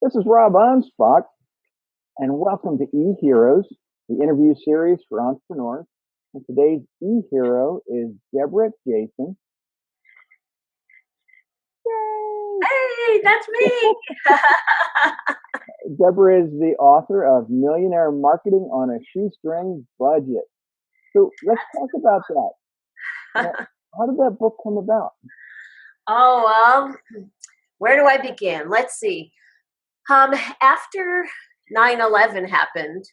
This is Rob Anspach, and welcome to eHeroes, the interview series for entrepreneurs. And today's eHero is Debra Jason. Yay! Hey, that's me! Debra is the author of Millionaire Marketing on a Shoestring Budget. So let's talk about that. How did that book come about? Oh, well, where do I begin? Let's see. After 9/11 happened,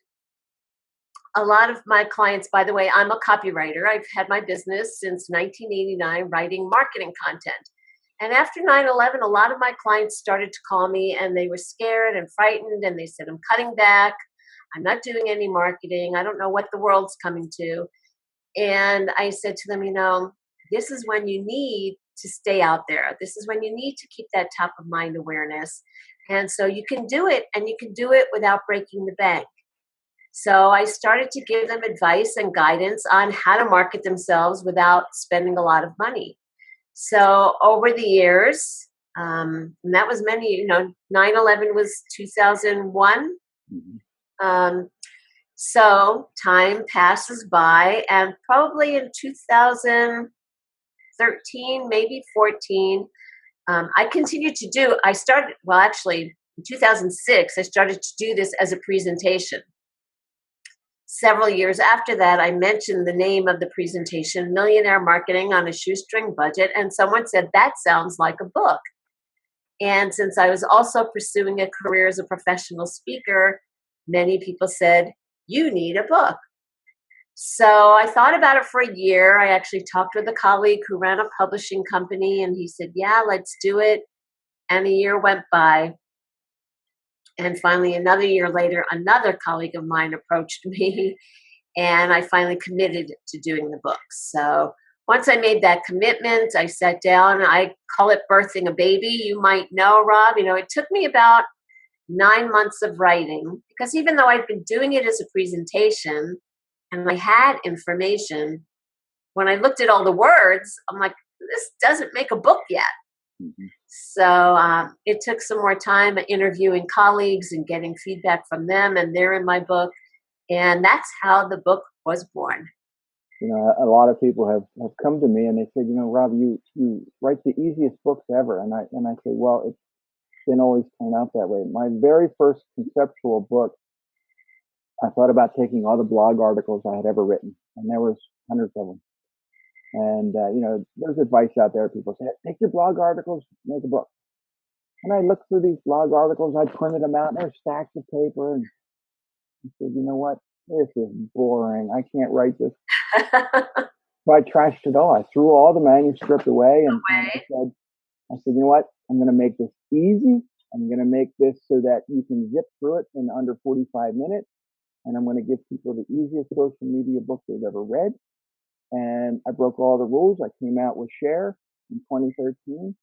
a lot of my clients, by the way, I'm a copywriter. I've had my business since 1989 writing marketing content. And after 9/11, a lot of my clients started to call me and they were scared and frightened and they said, I'm cutting back. I'm not doing any marketing. I don't know what the world's coming to. And I said to them, this is when you need to stay out there. This is when you need to keep that top of mind awareness. And so you can do it, and you can do it without breaking the bank. So I started to give them advice and guidance on how to market themselves without spending a lot of money. So over the years, and that was many, 9/11 was 2001. Mm-hmm. So time passes by, and probably in 2013, maybe 14, I continued to do, actually in 2006, I started to do this as a presentation. Several years after that, I mentioned the name of the presentation, Millionaire Marketing on a Shoestring Budget, and someone said, that sounds like a book. And since I was also pursuing a career as a professional speaker, many people said, you need a book. So I thought about it for a year. I actually talked with a colleague who ran a publishing company, and he said, yeah, let's do it. And a year went by. And finally, another year later, another colleague of mine approached me, and I finally committed to doing the book. So once I made that commitment, I sat down. I call it birthing a baby. You might know, Rob, it took me about 9 months of writing, because even though I'd been doing it as a presentation and I had information, when I looked at all the words, I'm like, this doesn't make a book yet. Mm-hmm. So it took some more time interviewing colleagues and getting feedback from them, and they're in my book. And that's how the book was born. A lot of people have come to me and they said, Rob, you write the easiest books ever. And I say, well, it didn't always turn out that way. My very first conceptual book, I thought about taking all the blog articles I had ever written, and there was hundreds of them. And, there's advice out there. People say, take your blog articles, make a book. And I looked through these blog articles, I printed them out, and there's stacks of paper. And I said, you know what? This is boring. I can't write this. So I trashed it all. I threw all the manuscript away. And I said, you know what? I'm going to make this easy. I'm going to make this so that you can zip through it in under 45 minutes. And I'm going to give people the easiest social media book they've ever read. And I broke all the rules. I came out with Share in 2013.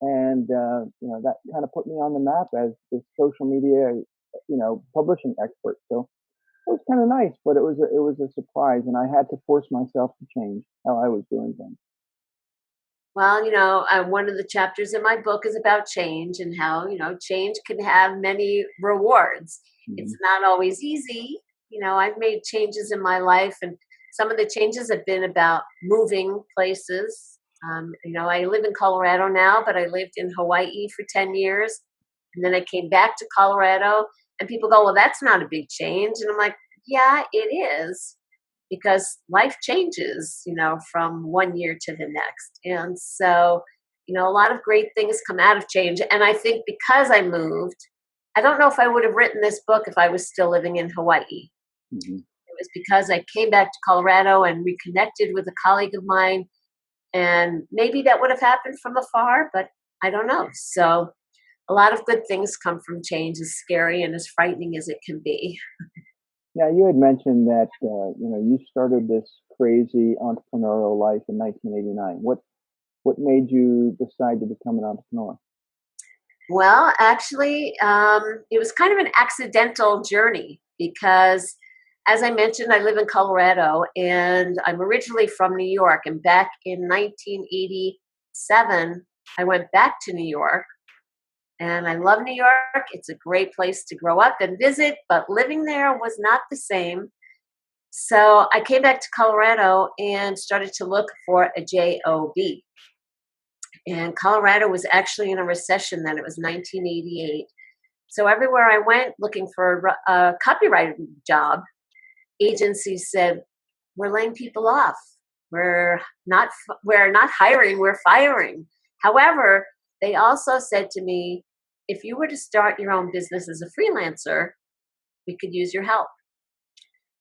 And, that kind of put me on the map as this social media, publishing expert. So it was kind of nice, but it was a surprise. And I had to force myself to change how I was doing things. Well, one of the chapters in my book is about change and how, change can have many rewards. Mm-hmm. It's not always easy. I've made changes in my life, and some of the changes have been about moving places. I live in Colorado now, but I lived in Hawaii for 10 years. And then I came back to Colorado, and people go, well, that's not a big change. And I'm like, yeah, it is. Because life changes, from one year to the next. And so, a lot of great things come out of change. And I think because I moved, I don't know if I would have written this book if I was still living in Hawaii. Mm-hmm. It was because I came back to Colorado and reconnected with a colleague of mine. And maybe that would have happened from afar, but I don't know. So a lot of good things come from change, as scary and as frightening as it can be. Now, you had mentioned that, you started this crazy entrepreneurial life in 1989. What made you decide to become an entrepreneur? Well, actually, it was kind of an accidental journey because, as I mentioned, I live in Colorado, and I'm originally from New York. And back in 1987, I went back to New York And I love New York. It's a great place to grow up and visit, but living there was not the same. So I came back to Colorado and started to look for a job. And Colorado was actually in a recession then. It was 1988. So everywhere I went looking for a copywriting job, agencies said, "We're laying people off. We're not hiring, we're firing." However, they also said to me, "If you were to start your own business as a freelancer, we could use your help."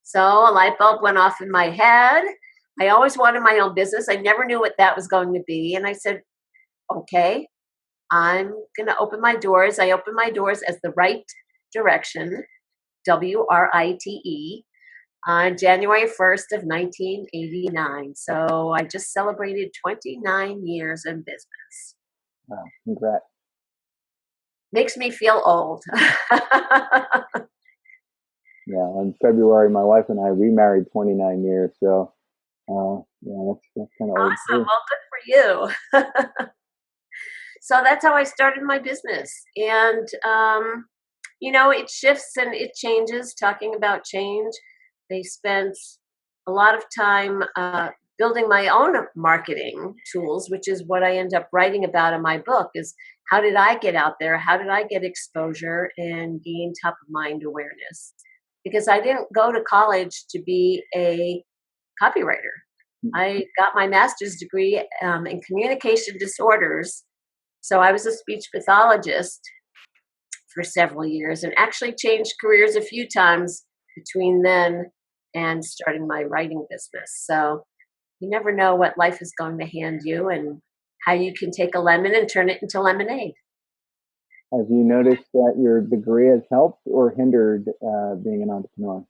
So a light bulb went off in my head. I always wanted my own business. I never knew what that was going to be. And I said, okay, I'm going to open my doors. I opened my doors as the Right Direction, WRITE, on January 1st of 1989. So I just celebrated 29 years in business. Wow, congrats. Makes me feel old. Yeah, in February, my wife and I remarried 29 years. So, yeah, that's kind of old. Awesome. Well, good for you. So that's how I started my business. And, it shifts and it changes. Talking about change, they spent a lot of time building my own marketing tools, which is what I end up writing about in my book, is how did I get out there? How did I get exposure and gain top of mind awareness? Because I didn't go to college to be a copywriter. I got my master's degree in communication disorders. So I was a speech pathologist for several years and actually changed careers a few times between then and starting my writing business. So you never know what life is going to hand you and how you can take a lemon and turn it into lemonade. Have you noticed that your degree has helped or hindered being an entrepreneur?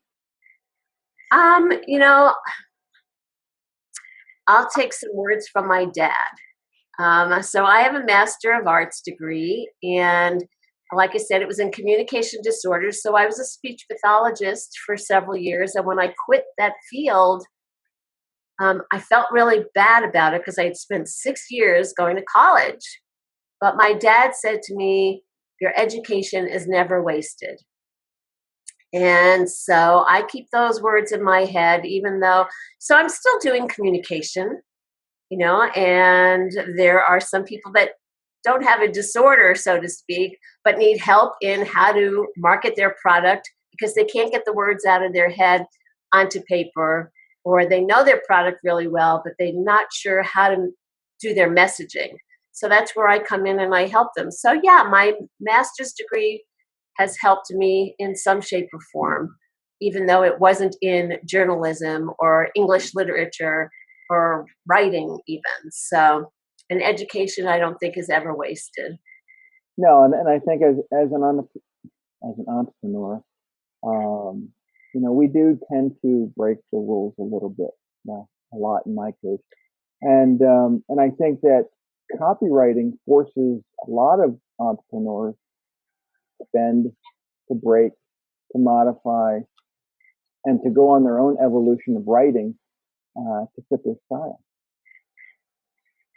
I'll take some words from my dad. So I have a Master of Arts degree, and like I said, it was in communication disorders. So I was a speech pathologist for several years, and when I quit that field, I felt really bad about it because I had spent 6 years going to college. But my dad said to me, "Your education is never wasted." And so I keep those words in my head, so I'm still doing communication, and there are some people that don't have a disorder, so to speak, but need help in how to market their product because they can't get the words out of their head onto paper, or they know their product really well, but they're not sure how to do their messaging. So that's where I come in and I help them. So yeah, my master's degree has helped me in some shape or form, even though it wasn't in journalism or English literature or writing even. So an education I don't think is ever wasted. No, and I think as an entrepreneur, we do tend to break the rules a little bit, a lot in my case, and I think that copywriting forces a lot of entrepreneurs to bend, to break, to modify, and to go on their own evolution of writing to fit their style.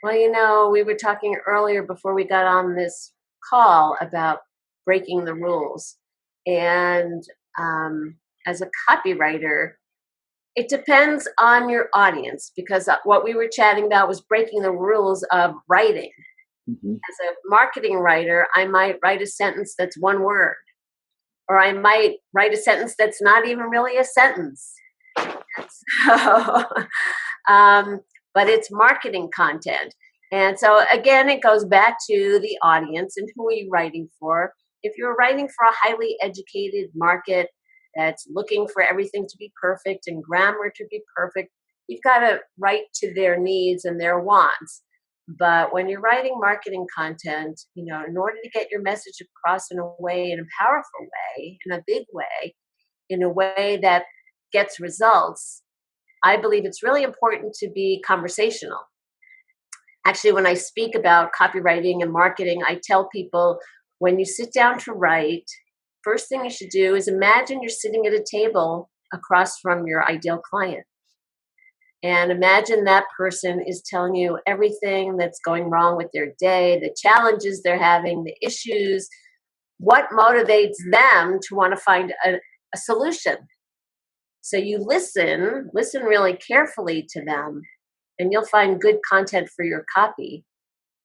Well, we were talking earlier before we got on this call about breaking the rules. And as a copywriter, it depends on your audience, because what we were chatting about was breaking the rules of writing. Mm-hmm. As a marketing writer, I might write a sentence that's one word, or I might write a sentence that's not even really a sentence. So, but it's marketing content. And so again, it goes back to the audience and who are you writing for. If you're writing for a highly educated market that's looking for everything to be perfect and grammar to be perfect, you've got to write to their needs and their wants. But when you're writing marketing content, in order to get your message across in a powerful way, in a big way, in a way that gets results, I believe it's really important to be conversational. Actually, when I speak about copywriting and marketing, I tell people when you sit down to write, first thing you should do is imagine you're sitting at a table across from your ideal client. And imagine that person is telling you everything that's going wrong with their day, the challenges they're having, the issues, what motivates them to want to find a solution. So you listen really carefully to them, and you'll find good content for your copy.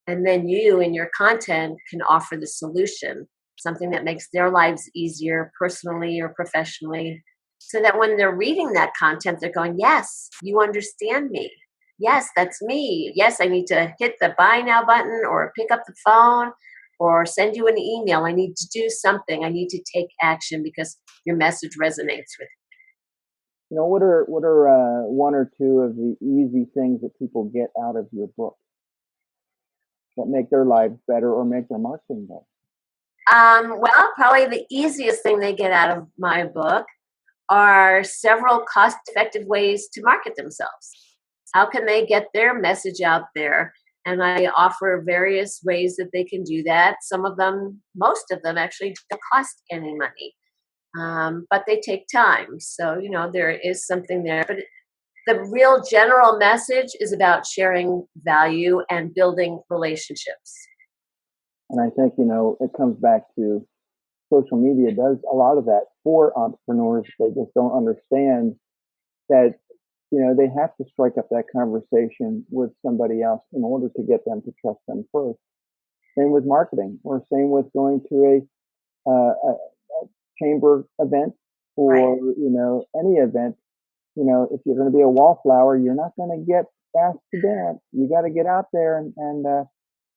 And then you in your content can offer the solution, something that makes their lives easier personally or professionally, so that when they're reading that content, they're going, yes, you understand me. Yes, that's me. Yes, I need to hit the buy now button or pick up the phone or send you an email. I need to do something. I need to take action because your message resonates with me. You know, what are one or two of the easy things that people get out of your book that make their lives better or make their marketing better? Well, probably the easiest thing they get out of my book are several cost-effective ways to market themselves. How can they get their message out there? And I offer various ways that they can do that. Some of them, most of them actually don't cost any money, but they take time. So, you know, there is something there. But the real general message is about sharing value and building relationships. And I think, you know, it comes back to social media does a lot of that for entrepreneurs. They just don't understand that, you know, they have to strike up that conversation with somebody else in order to get them to trust them first. Same with marketing, or same with going to a chamber event or, Right. you know, any event. You know, if you're going to be a wallflower, you're not going to get asked to dance. You got to get out there and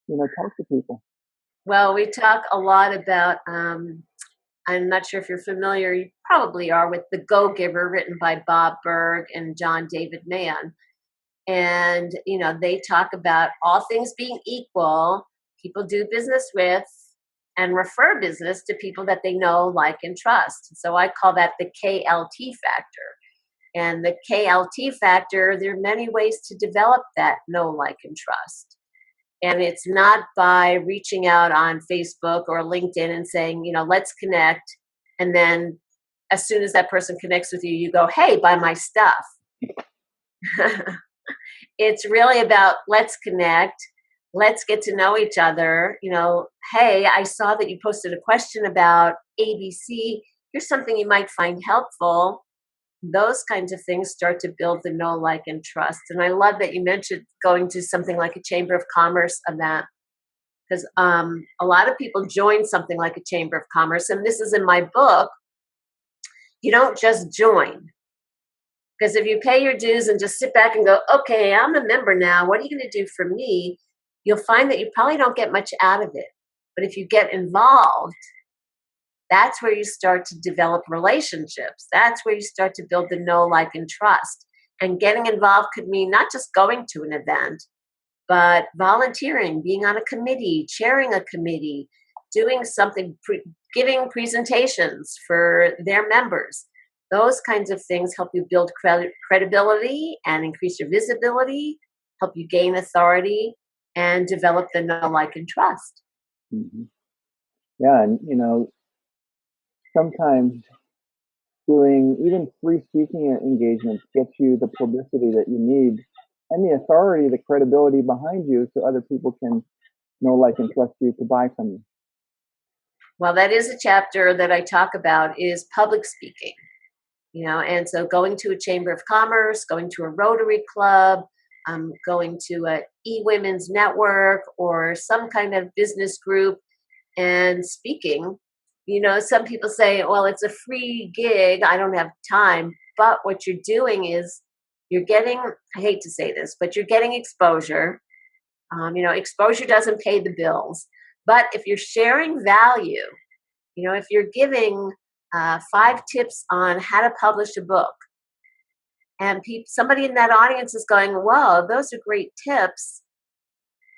you know, talk to people. Well, we talk a lot about, I'm not sure if you're familiar, you probably are, with The Go-Giver, written by Bob Berg and John David Mann. And, you know, they talk about all things being equal, people do business with and refer business to people that they know, like, and trust. So I call that the KLT factor. And the KLT factor, there are many ways to develop that know, like, and trust. And it's not by reaching out on Facebook or LinkedIn and saying, you know, let's connect. And then as soon as that person connects with you, you go, hey, buy my stuff. It's really about let's connect. Let's get to know each other. You know, hey, I saw that you posted a question about ABC. Here's something you might find helpful. Those kinds of things start to build the know, like, and trust. And I love that you mentioned going to something like a Chamber of Commerce event, because a lot of people join something like a Chamber of Commerce, and this is in my book. You don't just join, because if you pay your dues and just sit back and go, okay, I'm a member now, what are you going to do for me? You'll find that you probably don't get much out of it. But if you get involved, that's where you start to develop relationships. That's where you start to build the know, like, and trust. And getting involved could mean not just going to an event, but volunteering, being on a committee, chairing a committee, doing something, giving presentations for their members. Those kinds of things help you build credibility and increase your visibility, help you gain authority, and develop the know, like, and trust. Mm-hmm. Yeah, and you know, sometimes doing even free speaking engagements gets you the publicity that you need and the authority, the credibility behind you so other people can know, like, and trust you to buy from you. Well, that is a chapter that I talk about, is public speaking. You know, and so going to a Chamber of Commerce, going to a Rotary Club, going to a e-women's network or some kind of business group and speaking. You know, some people say, well, it's a free gig, I don't have time. But what you're doing is you're getting, I hate to say this, but you're getting exposure. You know, exposure doesn't pay the bills. But if you're sharing value, you know, if you're giving 5 tips on how to publish a book, and somebody in that audience is going, whoa, those are great tips,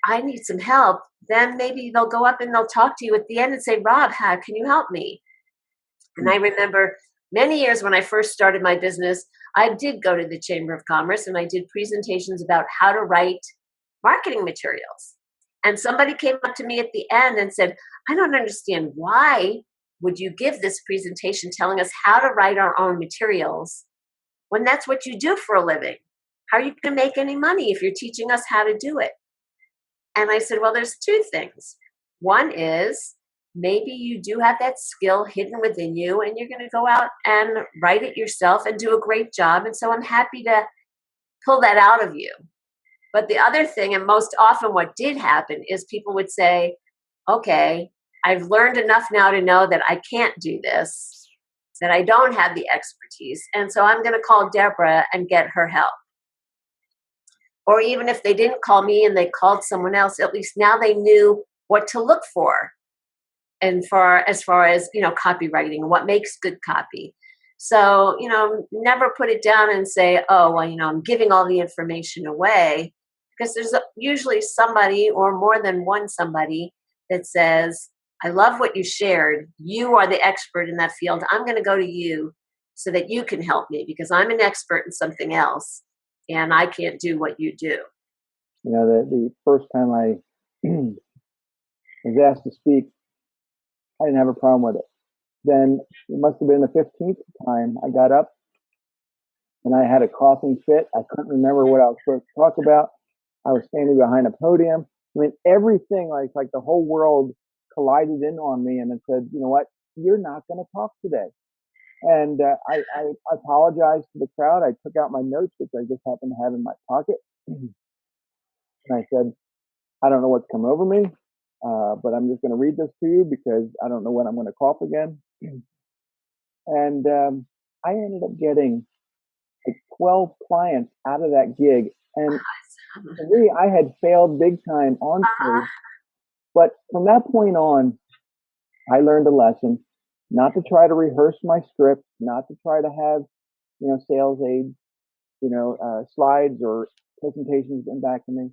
I need some help, then maybe they'll go up and they'll talk to you at the end and say, Rob, how can you help me? And I remember many years when I first started my business, I did go to the Chamber of Commerce and I did presentations about how to write marketing materials. And somebody came up to me at the end and said, I don't understand, why would you give this presentation telling us how to write our own materials when that's what you do for a living? how are you going to make any money if you're teaching us how to do it? And I said, well, there's two things. One is maybe you do have that skill hidden within you and you're going to go out and write it yourself and do a great job. And so I'm happy to pull that out of you. But the other thing, and most often what did happen, is people would say, okay, I've learned enough now to know that I can't do this, that I don't have the expertise. And so I'm going to call Debra and get her help. Or even if they didn't call me and they called someone else, at least now they knew what to look for. And as far as, copywriting, what makes good copy. So, never put it down and say, oh, well, I'm giving all the information away, because there's usually somebody or more than one somebody that says, I love what you shared. You are the expert in that field. I'm going to go to you so that you can help me because I'm an expert in something else and I can't do what you do. The first time I was asked to speak, I didn't have a problem with it. Then it must have been the 15th time I got up and I had a coughing fit. I couldn't remember what I was supposed to talk about. I was standing behind a podium. I mean, everything, like the whole world collided in on me and it said, you know what, you're not going to talk today. And I apologized to the crowd. I took out my notes, which I just happened to have in my pocket. And I said, I don't know what's come over me, but I'm just going to read this to you because I don't know when I'm going to cough again. And I ended up getting like 12 clients out of that gig. And for me, I had failed big time on stage. But from that point on, I learned a lesson not to try to rehearse my script, not to try to have, sales aids, slides or presentations in back of me.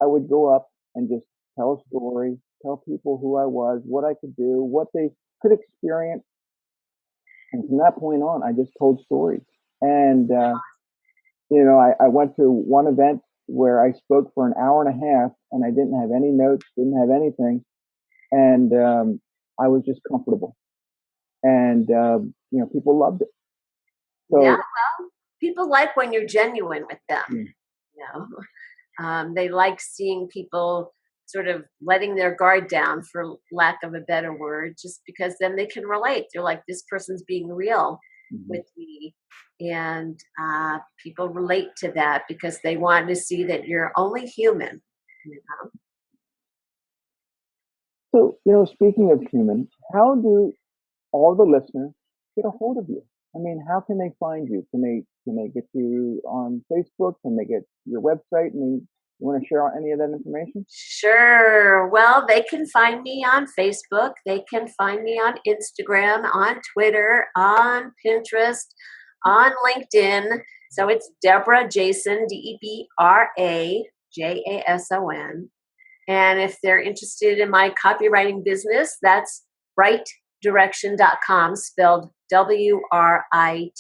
I would go up and just tell a story, tell people who I was, what I could do, what they could experience. And from that point on, I just told stories. And, I went to one event where I spoke for an hour and a half and I didn't have any notes, didn't have anything. And I was just comfortable. And, people loved it. So, yeah, well, people like when you're genuine with them. They like seeing people sort of letting their guard down, for lack of a better word, just because then they can relate. They're like, this person's being real with me. And people relate to that because they want to see that you're only human. So, speaking of human, how do all the listeners get a hold of you? I mean, how can they find you? Can they get you on Facebook? Can they get your website? And you want to share any of that information? Sure. Well, they can find me on Facebook. They can find me on Instagram, on Twitter, on Pinterest, on LinkedIn. So it's Debra Jason, Debra Jason. And if they're interested in my copywriting business, that's rightdirection.com, spelled WRITE,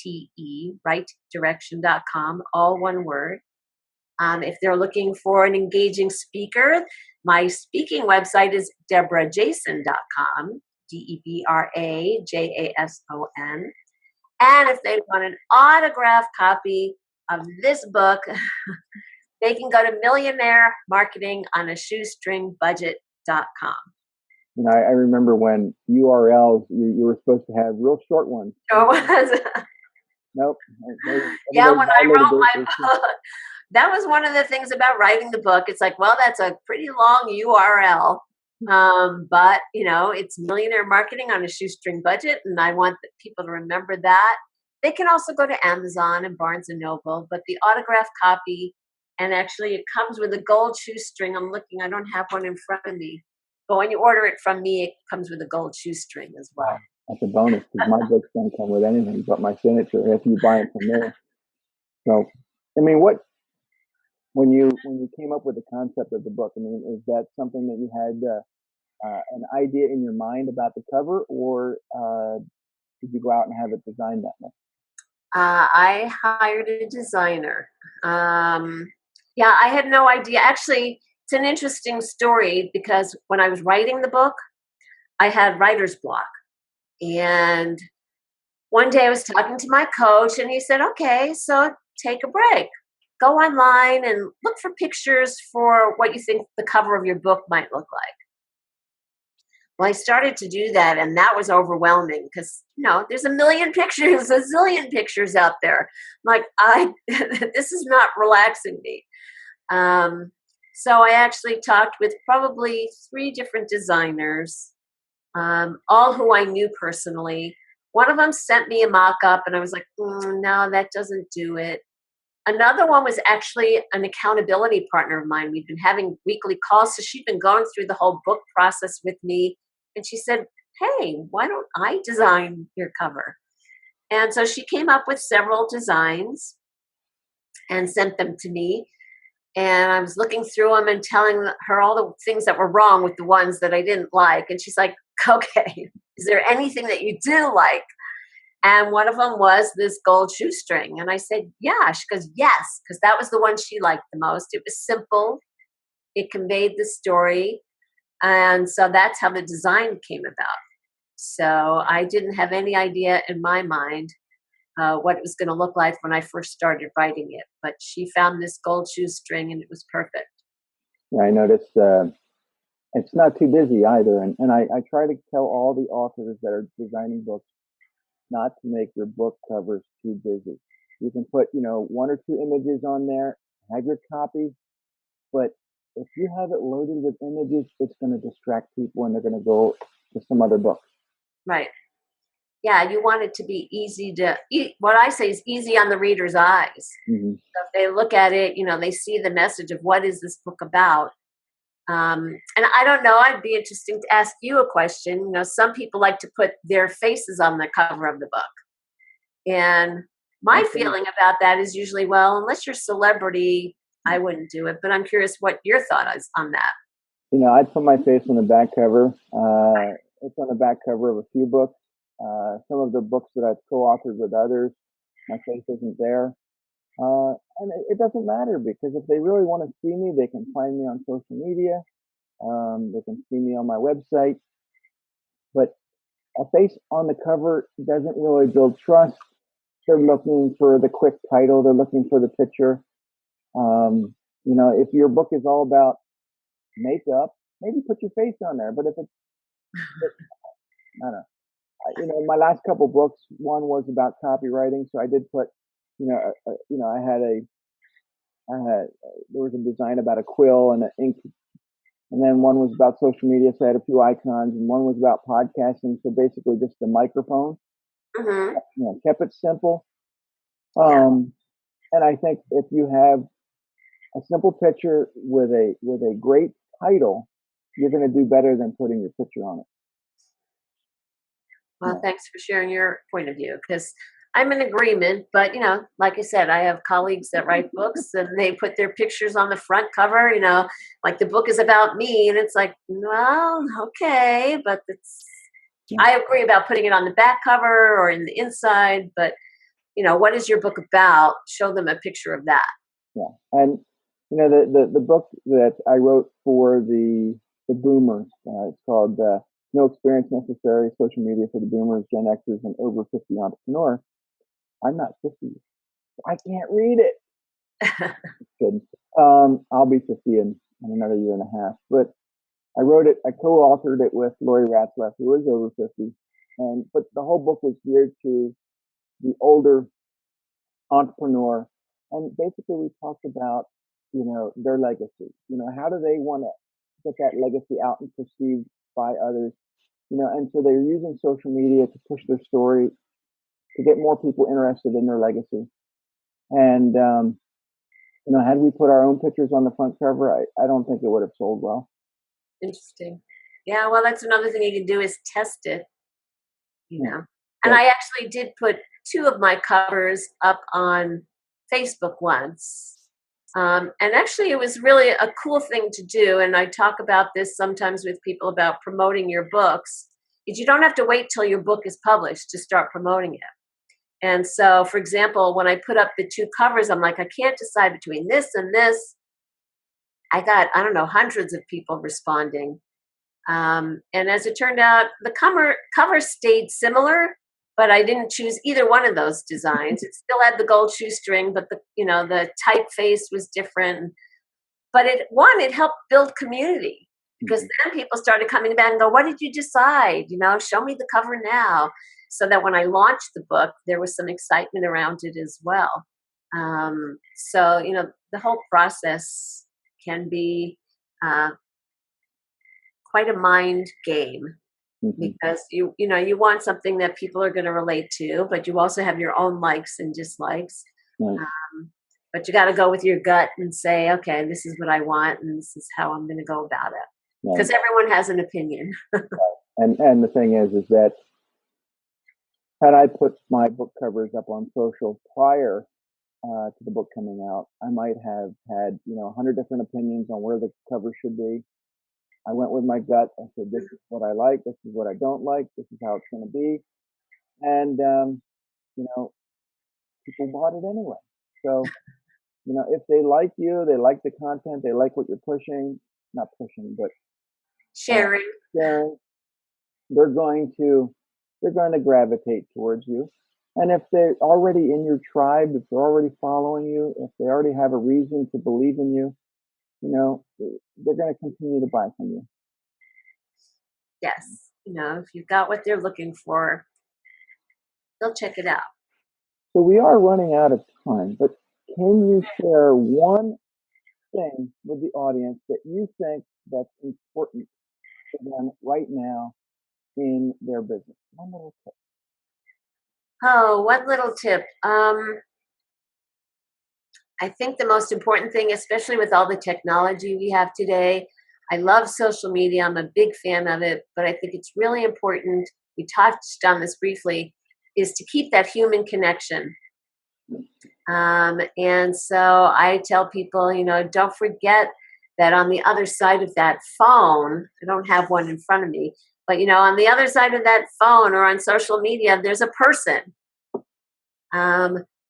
rightdirection.com, all one word. If they're looking for an engaging speaker, my speaking website is debrajason.com, DebraJason. And if they want an autographed copy of this book, they can go to Millionaire Marketing on a Shoestring Budget.com. I remember when URLs, you were supposed to have real short ones. Sure was. Nope. Yeah, when I wrote my book, that was one of the things about writing the book. It's like, well, that's a pretty long URL. But, it's Millionaire Marketing on a Shoestring Budget, and I want people to remember that. They can also go to Amazon and Barnes & Noble, but the autographed copy, and actually it comes with a gold shoestring. I'm looking, I don't have one in front of me. But when you order it from me, it comes with a gold shoestring as well. That's a bonus because my books don't come with anything but my signature if you buy it from there. So, I mean, when you came up with the concept of the book, I mean, is that something that you had an idea in your mind about the cover, or did you go out and have it designed that way? I hired a designer. I had no idea. Actually, it's an interesting story because when I was writing the book, I had writer's block. And one day I was talking to my coach and he said, okay, so take a break. go online and look for pictures for what you think the cover of your book might look like. Well, I started to do that, and that was overwhelming because, there's a million pictures, a zillion pictures out there. I'm like, this is not relaxing me. So I actually talked with probably 3 different designers, all who I knew personally. One of them sent me a mock-up, and I was like, no, that doesn't do it. Another one was actually an accountability partner of mine. We've been having weekly calls, so she'd been going through the whole book process with me. And she said, hey, why don't I design your cover? And so she came up with several designs and sent them to me. And I was looking through them and telling her all the things that were wrong with the ones that I didn't like. And she's like, okay, is there anything that you do like? And one of them was this gold shoestring. And I said, yeah. She goes, yes, because that was the one she liked the most. It was simple. It conveyed the story. And so that's how the design came about. So I didn't have any idea in my mind what it was going to look like when I first started writing it. But she found this gold shoestring and it was perfect. Yeah, I noticed it's not too busy either. And I try to tell all the authors that are designing books not to make your book covers too busy. You can put, 1 or 2 images on there, have your copy, but if you have it loaded with images, it's going to distract people and they're going to go to some other book. Right. Yeah, you want it to be easy what I say is easy on the reader's eyes. Mm-hmm. So if they look at it, they see the message of what is this book about. And I don't know, I'd be interesting to ask you a question. Some people like to put their faces on the cover of the book. And my feeling about that is usually, well, unless you're a celebrity, I wouldn't do it. But I'm curious what your thought is on that. I'd put my face on the back cover. It's on the back cover of a few books. Some of the books that I've co-authored with others, my face isn't there. And it doesn't matter because if they really want to see me, they can find me on social media. They can see me on my website. But a face on the cover doesn't really build trust. They're looking for the quick title. They're looking for the picture. If your book is all about makeup, maybe put your face on there. But if it's, I don't know. My last couple books, one was about copywriting, so I did put, there was a design about a quill and an ink, and then one was about social media, so I had a few icons, and one was about podcasting, so basically just the microphone. Mm-hmm. Kept it simple. And I think if you have a simple picture with a great title, you're going to do better than putting your picture on it. Well, thanks for sharing your point of view because I'm in agreement. But, like I said, I have colleagues that write books and they put their pictures on the front cover, like the book is about me. And it's like, well, okay, but I agree about putting it on the back cover or in the inside. But, what is your book about? Show them a picture of that. Yeah. And, the book that I wrote for the boomers, it's called No Experience Necessary, Social Media for the Boomers, Gen Xers, and Over 50 Entrepreneur. I'm not 50. So I can't read it. Good. I'll be 50 in another year and a half. But I wrote it, I co-authored it with Lori Ratzlaff, who is over 50. But the whole book was geared to the older entrepreneur. And basically we talked about, their legacy. How do they want to get that legacy out and perceived by others? And so they're using social media to push their story, to get more people interested in their legacy. And, had we put our own pictures on the front cover, I don't think it would have sold well. Interesting. Yeah, well, that's another thing you can do is test it, And I actually did put 2 of my covers up on Facebook once. And actually, it was really a cool thing to do. And I talk about this sometimes with people about promoting your books. Is you don't have to wait till your book is published to start promoting it. And so, for example, when I put up the 2 covers, I'm like, I can't decide between this and this. I got, hundreds of people responding. And as it turned out, the cover stayed similar, but I didn't choose either one of those designs. It still had the gold shoestring, but the typeface was different. But it helped build community, because then people started coming back and go, what did you decide? Show me the cover now. So that when I launched the book, there was some excitement around it as well. So, the whole process can be quite a mind game, because you want something that people are going to relate to, but you also have your own likes and dislikes. Right. But you got to go with your gut and say, okay, this is what I want, and this is how I'm going to go about it. Because everyone has an opinion. And the thing is that had I put my book covers up on social prior to the book coming out, I might have had 100 different opinions on where the cover should be. I went with my gut. I said, this is what I like. This is what I don't like. This is how it's going to be. And, people bought it anyway. So, if they like you, they like the content, they like what you're pushing, not pushing, but sharing, they're going to gravitate towards you. And if they're already in your tribe, if they're already following you, if they already have a reason to believe in you, they're going to continue to buy from you. Yes. If you've got what they're looking for, they'll check it out. So we are running out of time, but can you share one thing with the audience that you think that's important for them right now in their business? One little tip. Oh, what little tip? I think the most important thing, especially with all the technology we have today, I love social media. I'm a big fan of it, but I think it's really important, we touched on this briefly, is to keep that human connection. And so I tell people, don't forget that on the other side of that phone, I don't have one in front of me, but on the other side of that phone or on social media, there's a person.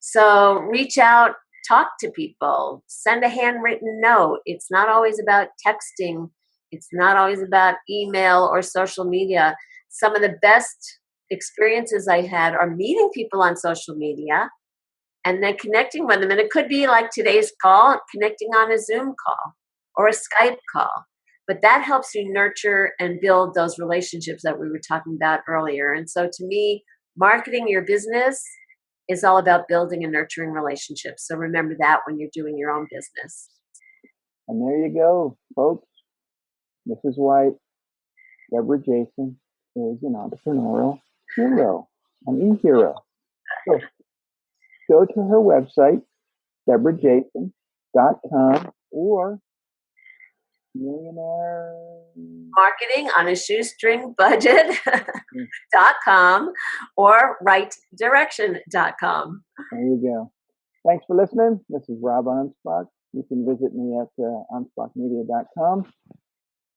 So reach out, talk to people, send a handwritten note. It's not always about texting. It's not always about email or social media. Some of the best experiences I had are meeting people on social media and then connecting with them. And it could be like today's call, connecting on a Zoom call or a Skype call. But that helps you nurture and build those relationships that we were talking about earlier. And so to me, marketing your business is all about building and nurturing relationships. So remember that when you're doing your own business. And there you go, folks. This is why Debra Jason is an entrepreneurial hero, an e-hero. So go to her website, debrajason.com, or Millionaire Marketing on a Shoestring Budget.com or rightdirection.com. There you go. Thanks for listening. This is Rob Anspach. You can visit me at anspachmedia.com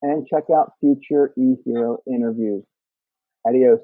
and check out future eHero interviews. Adios.